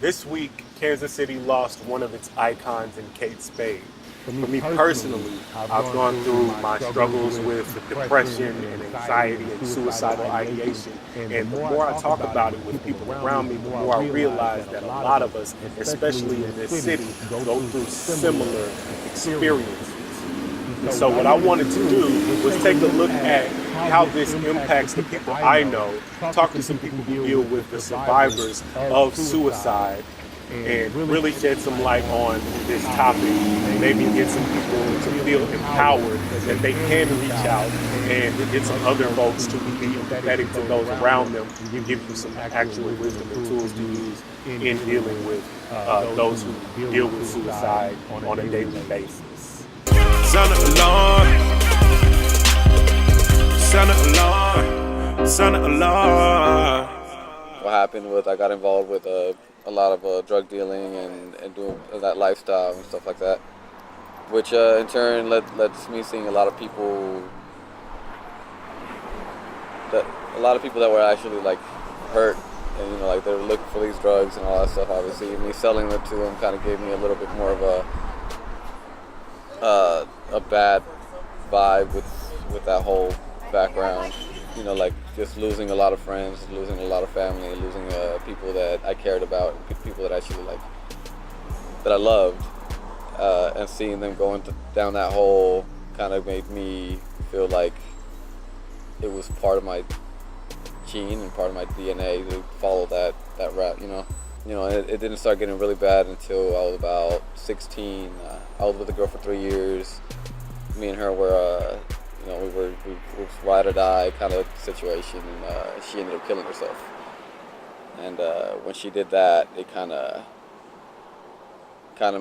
This week, Kansas City lost one of its icons in Kate Spade. For me personally, I've gone through my struggles with depression and anxiety and suicidal ideation. And the more I talk about it with people around me, the more I realize that a lot of us, especially in this city, go through similar experiences. And so what I wanted to do was take a look at how this impacts the people I know, talk to some people who deal with the survivors of suicide, and really shed some light on this topic, and maybe get some people to feel empowered that they can reach out and get some other folks to be empathetic to those around them and give you some actual wisdom and tools to use in dealing with those who deal with suicide on a daily basis. Sound of alarm, sound of alarm, sound of alarm. What happened was I got involved with a lot of drug dealing and doing that lifestyle and stuff like that, which in turn led to me seeing a lot of people that were actually like hurt, and like they were looking for these drugs and all that stuff. Obviously, and me selling them to them kind of gave me a little bit more of a bad vibe with that whole background. Like just losing a lot of friends, losing a lot of family, losing people that I cared about, people that actually that I loved, and seeing them going down that hole kind of made me feel like it was part of my gene and part of my DNA to follow that route. It didn't start getting really bad until I was about 16. I was with a girl for 3 years. Me and her were we were ride or die kind of situation, and she ended up killing herself. And when she did that, it kind of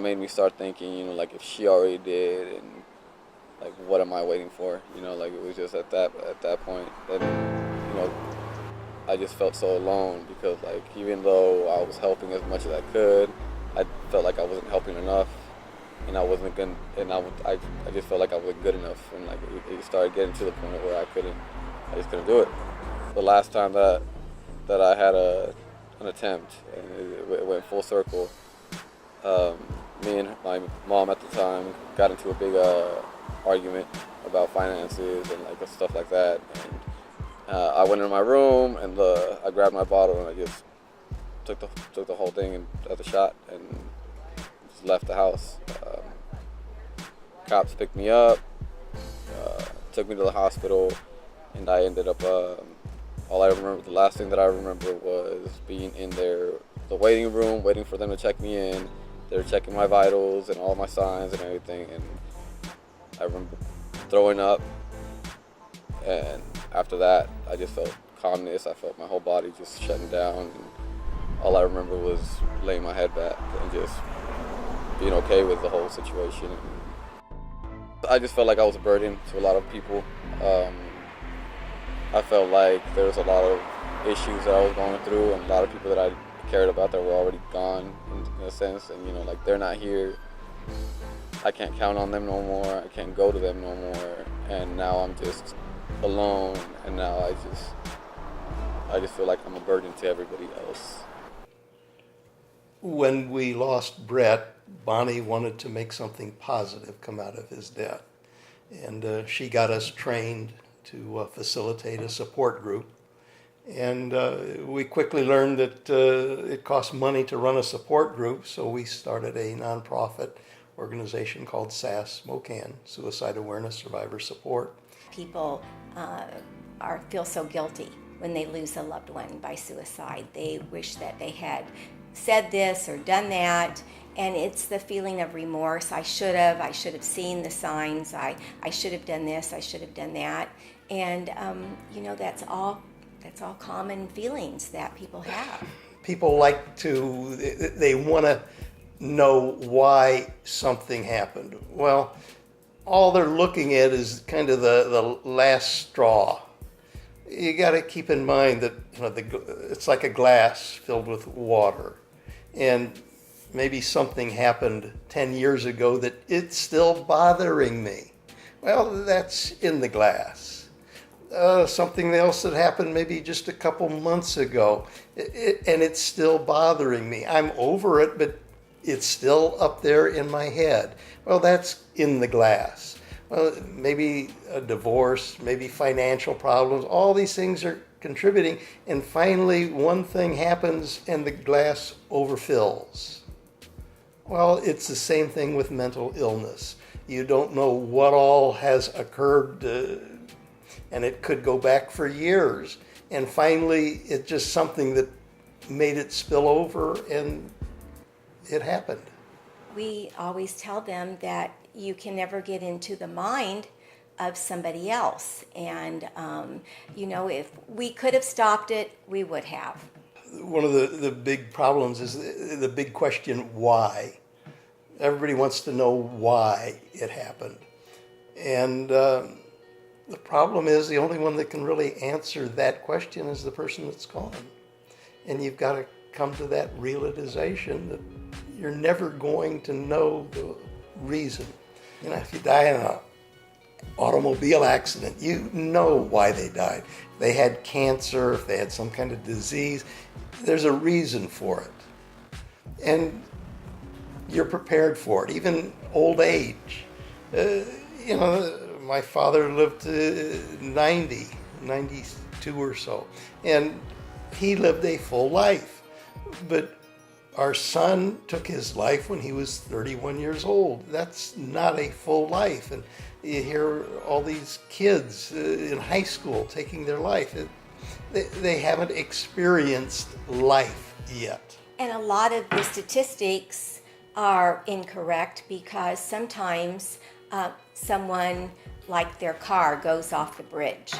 made me start thinking, like if she already did, and like what am I waiting for? Like it was just at that point that I just felt so alone, because like even though I was helping as much as I could, I felt like I wasn't helping enough. And I wasn't good, and I just felt like I wasn't good enough, and like it started getting to the point where I just couldn't do it. The last time that I had an attempt, and it went full circle. Me and my mom at the time got into a big argument about finances and like stuff like that. And I went in my room and I grabbed my bottle and I just took the whole thing as a shot and left the house. Cops picked me up, took me to the hospital, and I ended up, the last thing that I remember was being in the waiting room, waiting for them to check me in. They were checking my vitals and all my signs and everything, and I remember throwing up, and after that, I just felt calmness. I felt my whole body just shutting down, and all I remember was laying my head back and just being okay with the whole situation. I just felt like I was a burden to a lot of people. I felt like there was a lot of issues that I was going through, and a lot of people that I cared about that were already gone in a sense, and like they're not here. I can't count on them no more. I can't go to them no more, and now I'm just alone, and now I just feel like I'm a burden to everybody else. When we lost Brett, Bonnie wanted to make something positive come out of his death. And she got us trained to facilitate a support group. And we quickly learned that it cost money to run a support group, so we started a nonprofit organization called SAS MOCAN, Suicide Awareness Survivor Support. People feel so guilty when they lose a loved one by suicide. They wish that they had said this or done that, and it's the feeling of remorse. I should have seen the signs. I should have done this, I should have done that. And that's all common feelings that people have. People they want to know why something happened. Well, all they're looking at is kind of the last straw. You got to keep in mind that it's like a glass filled with water, and maybe something happened 10 years ago that it's still bothering me. Well, that's in the glass. something else that happened maybe just a couple months ago, and it's still bothering me. I'm over it, but it's still up there in my head. Well, that's in the glass. Well, maybe a divorce, maybe financial problems, all these things are contributing, and finally one thing happens and the glass overfills. Well, it's the same thing with mental illness. You don't know what all has occurred, and it could go back for years. And finally, it's just something that made it spill over, and it happened. We always tell them that you can never get into the mind of somebody else. And, if we could have stopped it, we would have. One of the big problems is the big question, why? Everybody wants to know why it happened. And the problem is the only one that can really answer that question is the person that's gone. And you've got to come to that realization that you're never going to know the reason. If you die in an automobile accident, you know why they died. If they had cancer, if they had some kind of disease, there's a reason for it. And you're prepared for it, even old age. My father lived to 92 or so, and he lived a full life. But our son took his life when he was 31 years old. That's not a full life. And you hear all these kids in high school taking their life. They haven't experienced life yet. And a lot of the statistics are incorrect because sometimes someone, like their car, goes off the bridge.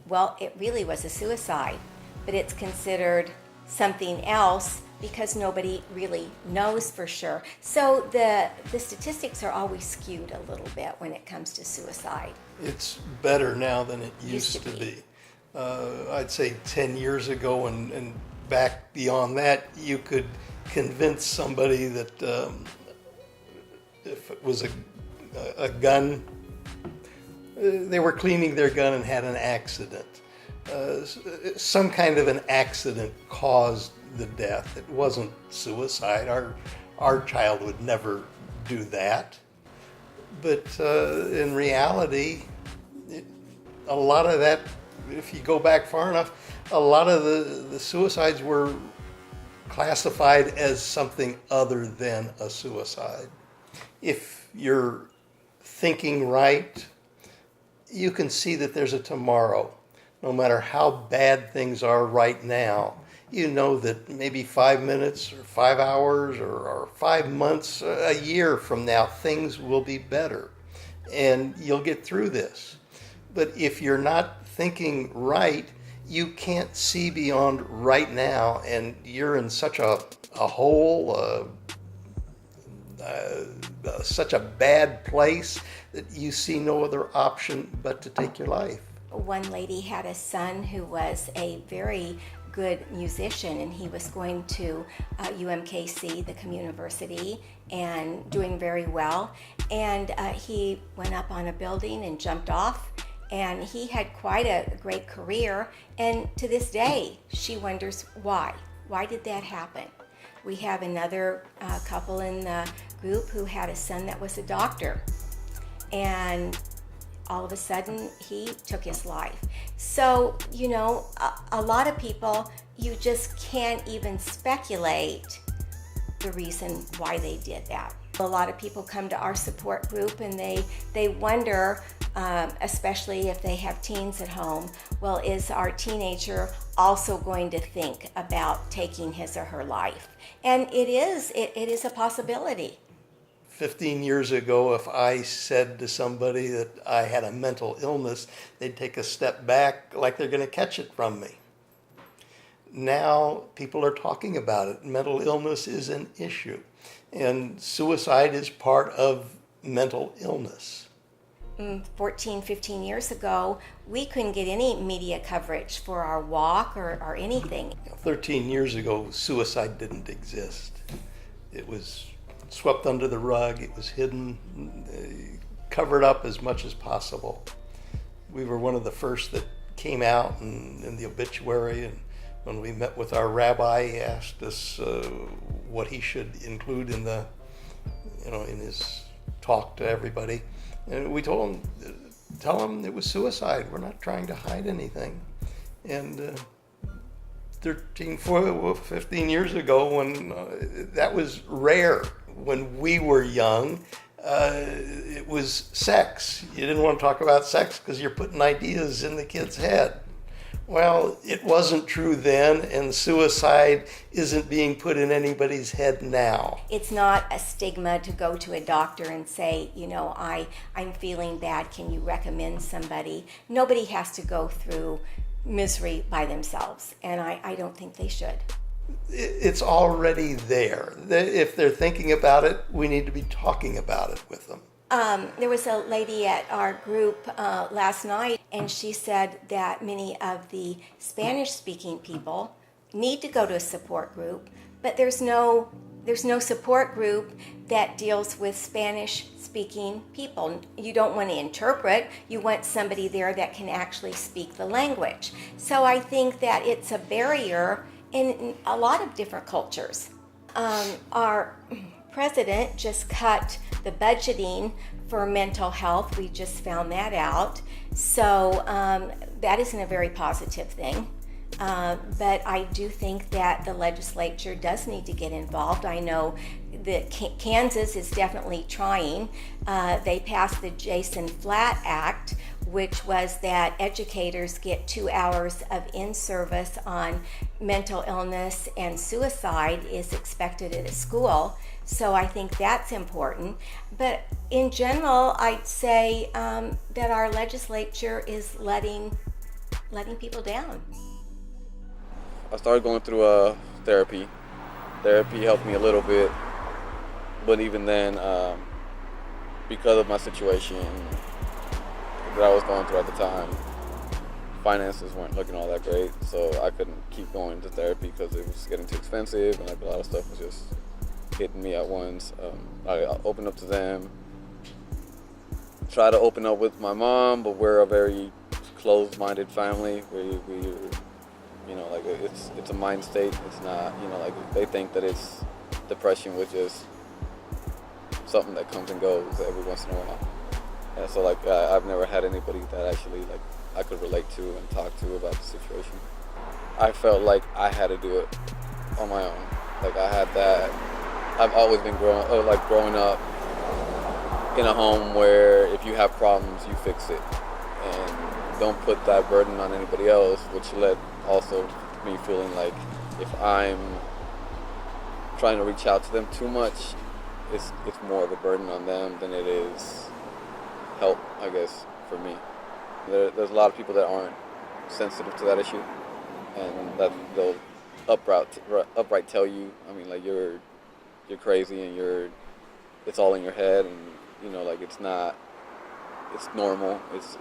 Well, it really was a suicide, but it's considered something else because nobody really knows for sure. So the statistics are always skewed a little bit when it comes to suicide. It's better now than it used to be. I'd say 10 years ago and back beyond that, you could convince somebody that if it was a gun, they were cleaning their gun and had an accident. Some kind of an accident caused the death. It wasn't suicide. Our child would never do that. But in reality, a lot of that, if you go back far enough, a lot of the suicides were classified as something other than a suicide. If you're thinking right, you can see that there's a tomorrow. No matter how bad things are right now, you know that maybe 5 minutes or 5 hours or 5 months, a year from now, things will be better and you'll get through this. But if you're not thinking right, you can't see beyond right now, and you're in such a hole, such a bad place that you see no other option but to take your life. One lady had a son who was a very good musician, and he was going to UMKC, the community, and doing very well. And he went up on a building and jumped off, and he had quite a great career. And to this day, she wonders why. Why did that happen? We have another couple in the group who had a son that was a doctor, and all of a sudden he took his life. So, a lot of people, you just can't even speculate the reason why they did that. A lot of people come to our support group and they wonder, especially if they have teens at home, well, is our teenager also going to think about taking his or her life? And it is a possibility. 15 years ago, if I said to somebody that I had a mental illness, they'd take a step back like they're going to catch it from me. Now people are talking about it. Mental illness is an issue, and suicide is part of mental illness. 14, 15 years ago, we couldn't get any media coverage for our walk or anything. 13 years ago, suicide didn't exist. It was swept under the rug. It was hidden, covered up as much as possible. We were one of the first that came out in the obituary, and when we met with our rabbi, he asked us what he should include in the, in his talk to everybody, and we told him, tell him it was suicide. We're not trying to hide anything. And 15 years ago, when that was rare, when we were young, it was sex. You didn't want to talk about sex because you're putting ideas in the kid's head. Well, it wasn't true then, and suicide isn't being put in anybody's head now. It's not a stigma to go to a doctor and say, I'm feeling bad, can you recommend somebody? Nobody has to go through misery by themselves, and I don't think they should. It's already there. If they're thinking about it, we need to be talking about it with them. There was a lady at our group last night, and she said that many of the Spanish-speaking people need to go to a support group, but there's no support group that deals with Spanish-speaking people. You don't want to interpret. You want somebody there that can actually speak the language. So I think that it's a barrier in a lot of different cultures. Our president just cut the budgeting for mental health. We just found that out. So that isn't a very positive thing. But I do think that the legislature does need to get involved. I know that Kansas is definitely trying. They passed the Jason Flatt Act, which was that educators get 2 hours of in-service on mental illness, and suicide is expected at a school. So I think that's important. But in general, I'd say that our legislature is letting people down. I started going through therapy. Therapy helped me a little bit, but even then, because of my situation that I was going through at the time, finances weren't looking all that great, so I couldn't keep going to therapy because it was getting too expensive, and a lot of stuff was just hitting me at once. I opened up to them, try to open up with my mom, but we're a very closed-minded family. It's a mind state. It's not, they think that it's depression, which is something that comes and goes every once in a while. And so I've never had anybody that actually I could relate to and talk to about the situation. I felt like I had to do it on my own. I had that. I've always been growing up in a home where if you have problems, you fix it, and don't put that burden on anybody else, which led also me feeling like if I'm trying to reach out to them too much, it's more of a burden on them than it is help, I guess, for me. There's a lot of people that aren't sensitive to that issue, and that they'll upright tell you, you're crazy and it's all in your head, and it's normal. It's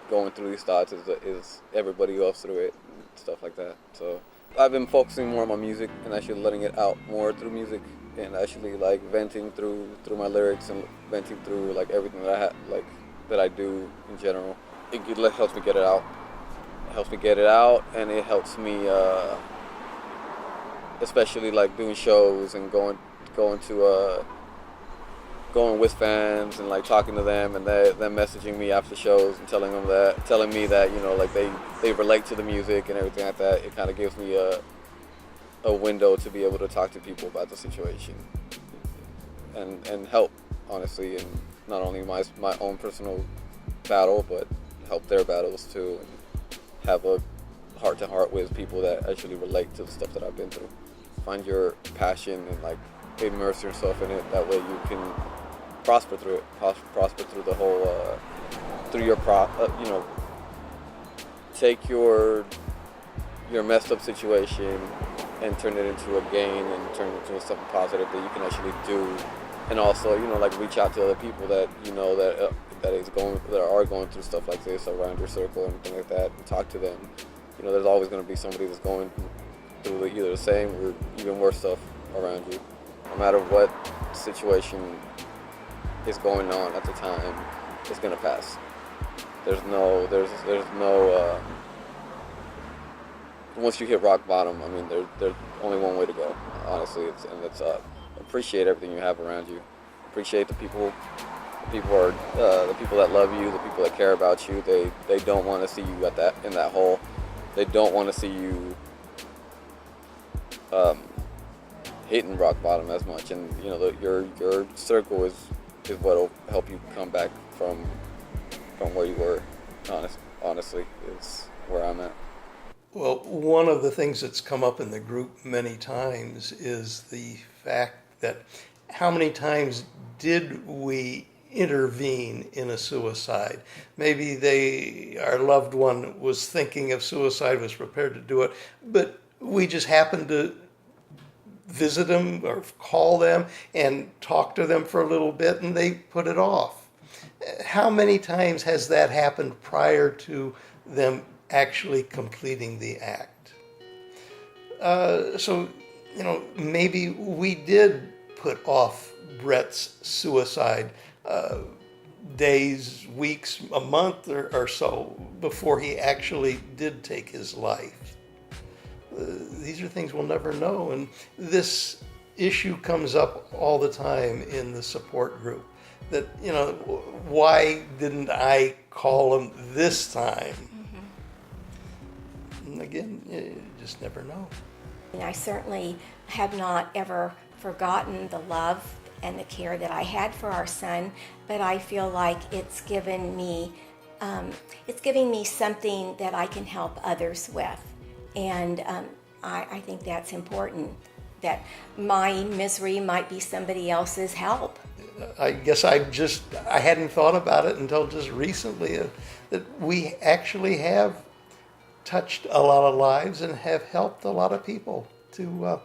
going through these thoughts is everybody goes through it and stuff like that. So I've been focusing more on my music and actually letting it out more through music, and actually venting through my lyrics and venting through everything that that I do in general. It helps me get it out. It helps me get it out, and it helps me especially doing shows and going with fans and talking to them, and them messaging me after shows and telling me that they relate to the music and everything like that. It kind of gives me a window to be able to talk to people about the situation and help, honestly, and not only my own personal battle, but help their battles too, and have a heart-to-heart with people that actually relate to the stuff that I've been through. Find your passion and immerse yourself in it. That way you can prosper through it, prosper through the whole, take your messed up situation and turn it into a gain and turn it into something positive that you can actually do, and also reach out to other people that that are going through stuff like this around your circle and things like that, and talk to them. There's always going to be somebody that's going through either the same or even worse stuff around you. No matter what situation is going on at the time, it's going to pass. there's no once you hit rock bottom, I mean, there's only one way to go, honestly. It's appreciate everything you have around you. Appreciate the people that love you, the people that care about you. They don't want to see you in that hole. They don't want to see you hitting rock bottom as much. And you know, your circle is what'll help you come back from where you were. Honestly, is where I'm at. Well, one of the things that's come up in the group many times is the fact that how many times did we intervene in a suicide? Maybe our loved one was thinking of suicide, was prepared to do it, but we just happened to visit them or call them and talk to them for a little bit and they put it off. How many times has that happened prior to them actually completing the act? So, you know, maybe we did put off Brett's suicide days, weeks, a month or so before he actually did take his life. These are things we'll never know, and this issue comes up all the time in the support group. That, you know, why didn't I call him this time? And again, you just never know. And I certainly have not ever forgotten the love and the care that I had for our son, but I feel like it's giving me something that I can help others with. And I think that's important, that my misery might be somebody else's help. I guess I hadn't thought about it until just recently, that we actually have touched a lot of lives and have helped a lot of people to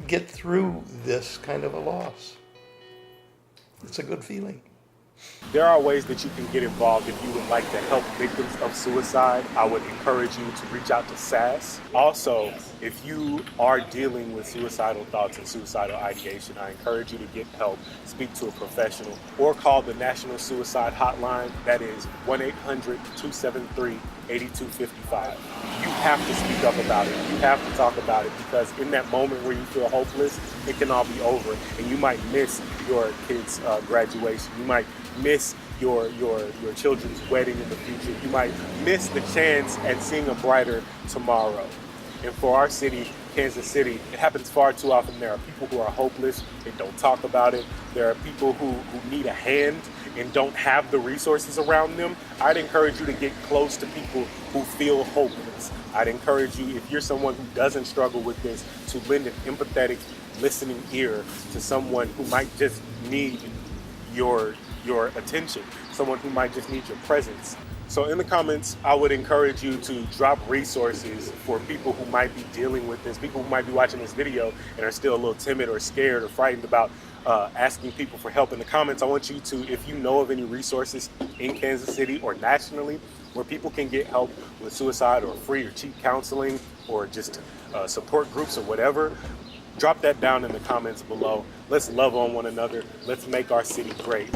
get through this kind of a loss. It's a good feeling. There are ways that you can get involved if you would like to help victims of suicide. I would encourage you to reach out to SAS. Also, if you are dealing with suicidal thoughts and suicidal ideation, I encourage you to get help, speak to a professional, or call the National Suicide Hotline. That is 1-800-273-8255. You have to speak up about it. You have to talk about it, because in that moment where you feel hopeless, it can all be over, and you might miss your kid's graduation. You might miss your children's wedding in the future. You might miss the chance at seeing a brighter tomorrow. And for our city, Kansas City, it happens far too often. There are people who are hopeless and don't talk about it. There are people who need a hand and don't have the resources around them. I'd encourage you to get close to people who feel hopeless. I'd encourage you, if you're someone who doesn't struggle with this, to lend an empathetic, listening ear to someone who might just need your attention, someone who might just need your presence. So in the comments, I would encourage you to drop resources for people who might be dealing with this, people who might be watching this video and are still a little timid or scared or frightened about asking people for help. In the comments, I want you to, if you know of any resources in Kansas City or nationally where people can get help with suicide or free or cheap counseling or just support groups or whatever, drop that down in the comments below. Let's love on one another. Let's make our city great.